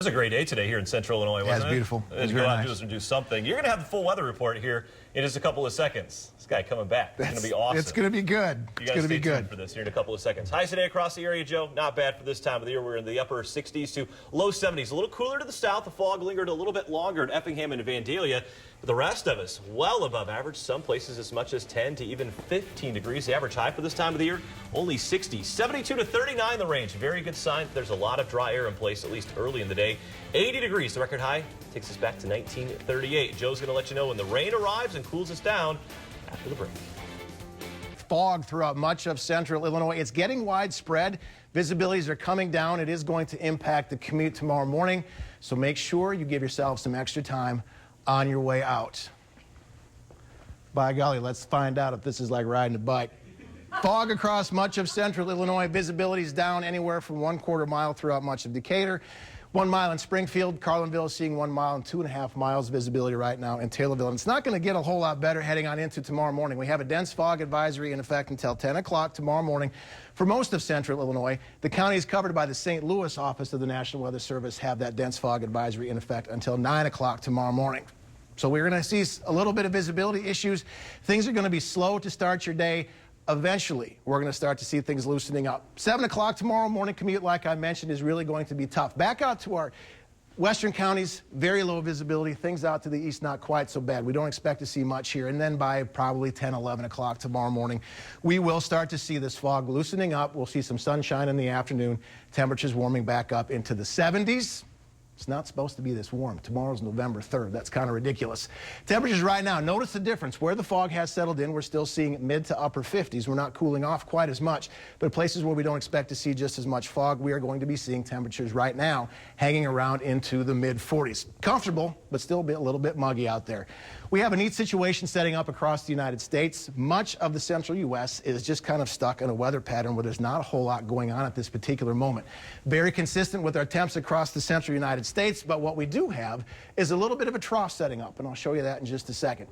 was a great day today here in Central Illinois, wasn't it? Yeah, it's beautiful. It's go out and do something. You're going to have the full weather report here in just a couple of seconds. This guy coming back. It's going to be awesome. It's going to be good. It's going to be good for this here in a couple of seconds. Highs today across the area, Joe. Not bad for this time of the year. We're in the upper 60s to low 70s. A little cooler to the south. The fog lingered a little bit longer in Effingham and Vandalia. But the rest of us, well above average. Some places as much as 10 to even 15 degrees. The average high for this time of the year, only 60. 72 to 39 the range. Very good sign that there's a lot of dry air in place, at least early in the day. 80 degrees, the record high, takes us back to 1938. Joe's going to let you know when the rain arrives and cools us down after the break. Fog throughout much of central Illinois. It's getting widespread. Visibilities are coming down. It is going to impact the commute tomorrow morning. So make sure you give yourself some extra time on your way out. By golly, let's find out if this is like riding a bike. Fog across much of central Illinois. Visibilities down anywhere from 1/4 mile throughout much of Decatur. 1 mile in Springfield. Carlinville is seeing 1 mile and 2.5 miles visibility right now in Taylorville. And it's not going to get a whole lot better heading on into tomorrow morning. We have a dense fog advisory in effect until 10 o'clock tomorrow morning for most of central Illinois. The county is covered by the St. Louis office of the National Weather Service have that dense fog advisory in effect until 9 o'clock tomorrow morning. So we're going to see a little bit of visibility issues. Things are going to be slow to start your day. Eventually, we're going to start to see things loosening up. 7 o'clock tomorrow morning commute, like I mentioned, is really going to be tough. Back out to our western counties, very low visibility. Things out to the east, not quite so bad. We don't expect to see much here. And then by probably 10, 11 o'clock tomorrow morning, we will start to see this fog loosening up. We'll see some sunshine in the afternoon. Temperatures warming back up into the 70s. It's not supposed to be this warm. Tomorrow's November 3rd. That's kind of ridiculous. Temperatures right now, notice the difference. Where the fog has settled in, we're still seeing mid to upper 50s. We're not cooling off quite as much. But places where we don't expect to see just as much fog, we are going to be seeing temperatures right now hanging around into the mid 40s. Comfortable, but still a little bit muggy out there. We have a neat situation setting up across the United States. Much of the central U.S. is just kind of stuck in a weather pattern where there's not a whole lot going on at this particular moment. Very consistent with our temps across the central United States, but what we do have is a little bit of a trough setting up, and I'll show you that in just a second.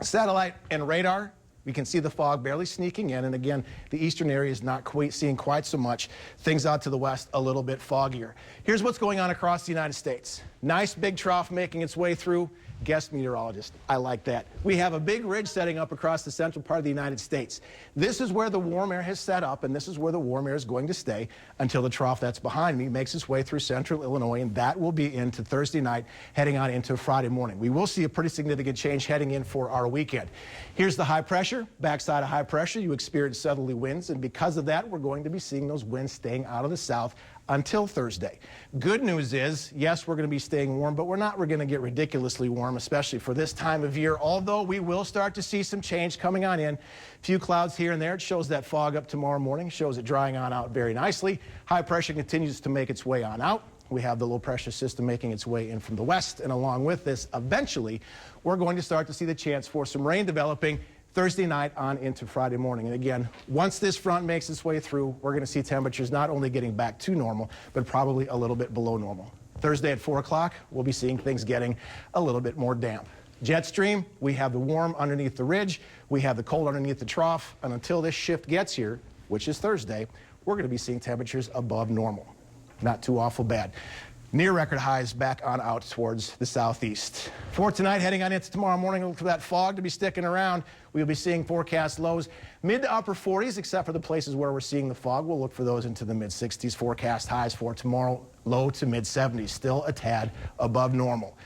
Satellite and radar, we can see the fog barely sneaking in, and again, the eastern area is not seeing quite so much. Things out to the west a little bit foggier. Here's what's going on across the United States. Nice big trough making its way through. Guest meteorologist, I like that. We have a big ridge setting up across the central part of the United States. This is where the warm air has set up, and this is where the warm air is going to stay until the trough that's behind me makes its way through central Illinois, and that will be into Thursday night, heading on into Friday morning. We will see a pretty significant change heading in for our weekend. Here's the high pressure. Backside of high pressure, you experience southerly winds, and because of that, we're going to be seeing those winds staying out of the south until Thursday. Good news is, yes, we're going to be staying warm, but we're going to get ridiculously warm, especially for this time of year, although we will start to see some change coming on in. Few clouds here and there. It shows that fog up tomorrow morning, shows it drying on out very nicely. High pressure continues to make its way on out. We have the low pressure system making its way in from the west, and along with this, eventually, we're going to start to see the chance for some rain developing Thursday night on into Friday morning. And again, once this front makes its way through, we're going to see temperatures not only getting back to normal, but probably a little bit below normal. Thursday at 4 o'clock, we'll be seeing things getting a little bit more damp. Jet stream, we have the warm underneath the ridge, we have the cold underneath the trough, and until this shift gets here, which is Thursday, we're going to be seeing temperatures above normal. Not too awful bad. Near record highs back on out towards the southeast. For tonight, heading on into tomorrow morning, look for that fog to be sticking around. We'll be seeing forecast lows mid to upper 40s, except for the places where we're seeing the fog. We'll look for those into the mid 60s. Forecast highs for tomorrow, low to mid 70s, still a tad above normal.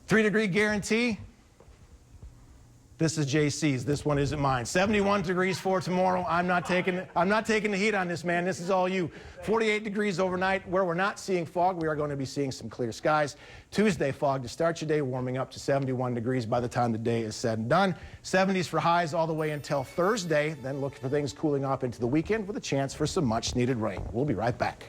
3-degree guarantee. This is JC's. This one isn't mine. 71 degrees for tomorrow. I'm not taking the heat on this, man. This is all you. 48 degrees overnight. Where we're not seeing fog, we are going to be seeing some clear skies. Tuesday, fog to start your day, warming up to 71 degrees by the time the day is said and done. 70s for highs all the way until Thursday. Then look for things cooling off into the weekend with a chance for some much-needed rain. We'll be right back.